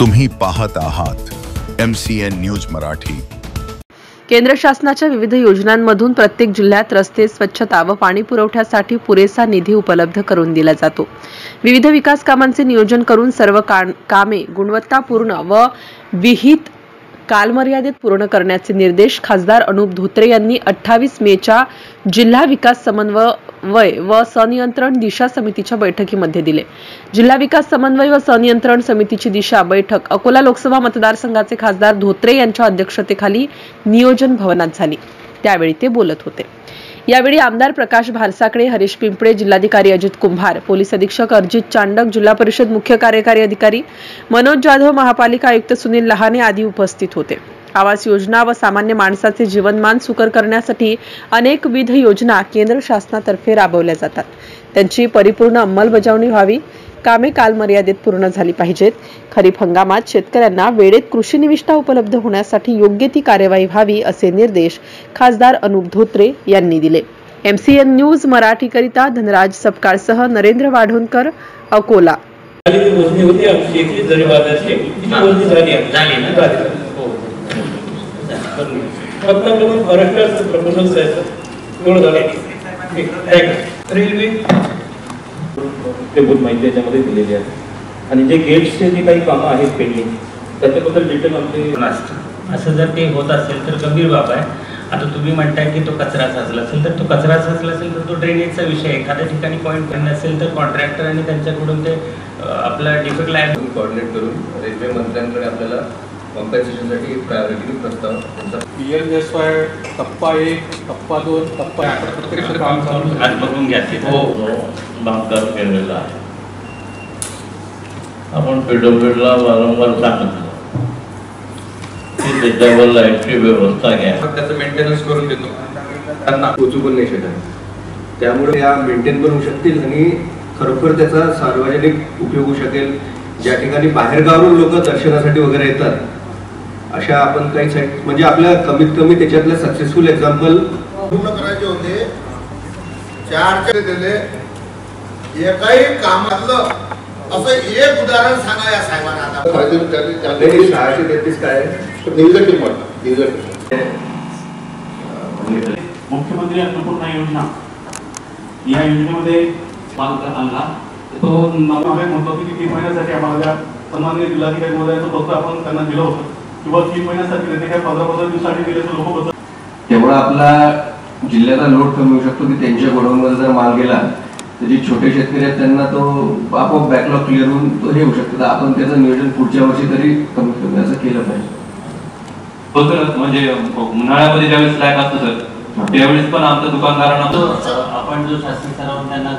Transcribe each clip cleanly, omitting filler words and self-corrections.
तुम्ही पाहत आहात MCN न्यूज मराठी। केंद्र शासनाच्या विविध योजनांमधून प्रत्येक जिल्ह्यात रस्ते, स्वच्छता व पाणी पुरवठ्यासाठी पुरेसा निधी उपलब्ध करून दिला जातो। विविध विकास कामांचे नियोजन करून सर्व कामे गुणवत्तापूर्ण व विहित कालमर्यादेत पूर्ण करण्याचे निर्देश खासदार अनुप धोत्रे यांनी 28 मेच्या जिल्हा विकास समन्वय व संनियंत्रण दिशा समितीच्या बैठकीमध्ये दिले। जिल्हा विकास समन्वय व संनियंत्रण समितीची दिशा बैठक अकोला लोकसभा मतदारसंघाचे खासदार धोत्रे यांच्या अध्यक्षतेखाली नियोजन भवनात झाली। त्यावेळी ते बोलत होते। यावेळी आमदार प्रकाश भारसाकडे, हरीश पिंपळे, जिल्हाधिकारी अजित कुंभार, पोलीस अधीक्षक अर्जित चांडक, जिल्हा परिषद मुख्य कार्यकारी अधिकारी मनोज जाधव, महापालिका आयुक्त सुनील लहाने आदी उपस्थित होते। आवास योजना व सामान्य माणसाचे जीवनमान सुकर करण्यासाठी अनेकविध योजना केंद्र शासनातर्फे राबवल्या जातात। त्यांची परिपूर्ण अंमलबजावणी व्हावी, कामे कालमर्यादेत पूर्ण झाली पाहिजेत। खरीप हंगामात शेतकऱ्यांना वेळेत कृषी निविष्ठा उपलब्ध होण्यासाठी योग्य ती कार्यवाही व्हावी असे निर्देश खासदार अनुप धोत्रे यांनी दिले। MCN न्यूज मराठी करिता धनराज सपकाळसह नरेंद्र वाढोणकर, अकोला। रेल्वे ते बहुत माहिती याच्यामध्ये दिलेली आहे आणि जे गेट्सचे जे काही कामं आहेत पेंडिंग त्याच्याबद्दल डिटेल आमचे असं जर ते होत असेल तर गंभीर बाब आहे। आता तुम्ही म्हणताय की तो कचरा साचला असेल तर तो कचरा साचला असेल तर तो ड्रेनेजचा विषय आहे। एखाद्या ठिकाणी पॉईंट करणे असेल तर कॉन्ट्रॅक्टर आणि त्यांच्याकडून ते आपला डिफेक्ट लाईन कोऑर्डिनेट करून रेल्वे मंत्र्यांकडे आपल्याला कॉम्पेन्सेशनसाठी प्रायोरिटी प्रस्ताव त्यांचा PLSY टप्पा 1, टप्पा 2, टप्पा 8 काम चालू आज बघून घ्या बांधकाम केलेला आहे। आपण PWDला वारंवार सांगतो की त्याच्यावर लाईटची व्यवस्था घ्या, त्याचं मेंटेनन्स करून देतो, त्यांना पोचू पण नाही शकत। त्यामुळे या मेंटेन पण होऊ शकतील आणि खरोखर त्याचा सार्वजनिक उपयोग होऊ शकेल। ज्या ठिकाणी बाहेरगावरून लोक दर्शनासाठी वगैरे येतात अशा आपण काही साईट म्हणजे आपल्या कमीत कमी त्याच्यातले सक्सेसफुल एक्झाम्पल पूर्ण करायचे होते। 4 दिले एकाही कामातलं असं एक उदाहरण सांगा या साहेबांना। आता 633 काय नियोजन टीम नियोजन मुख्यमंत्री अन्नपूर्णा योजना या योजनेमध्ये पालक आणला तो नवा म्हणतो की 3 महिन्यासाठी आम्हाला सामान्य जिल्हाधिकारी महोदयाचं पत्र आपण त्यांना दिलं होतं किंवा 3 महिन्यासाठी ते काय 15-15 दिवसांनी दिले तर लोक होतं तेवढा आपला जिल्ह्याचा लोड कमी होऊ शकतो की त्यांच्या गोडाऊनमध्ये जर माल गेला तर जे छोटे शेतकरी आहेत त्यांना तो आपोआप बॅकलॉग क्लिअर होऊन तो हे होऊ शकतो। तर आपण त्याचं नियोजन पुढच्या वर्षी तरी कमीत कमी असं केलं पाहिजे। होतं म्हणजे उन्हाळ्यामध्ये ज्यावेळेस स्लॅक असतो सर त्यावेळेस पण आमच्या दुकानदारांना आपण जो शासन सराव त्यांना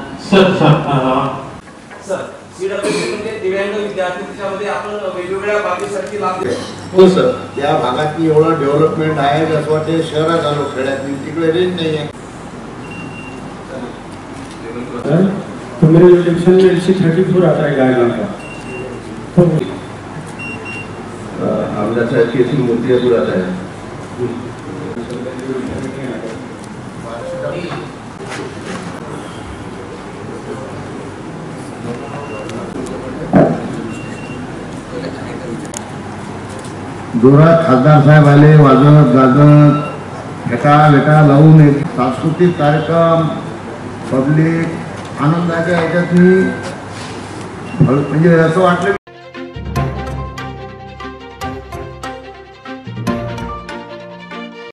दिव्यांग विद्यार्थी त्याच्यामध्ये आपण वेगवेगळ्या बाबीसाठी लाभ हो सर। त्या भागात एवढं डेव्हलपमेंट आहे असं वाटते शहरात आलो, खेड्यात तिकडे रेंज नाही आहे। तो मेरे इलेक्शन में LC34 आता है गाइडलाइन का आमदार साहब की ऐसी मूर्तियाँ दूर आता है। जोरात खासदार साहेब आले, वाजत गाजत फेटा लावून एक सांस्कृतिक कार्यक्रम पब्लिक आनंदाच्या ह्याच्यात म्हणजे असं वाटलं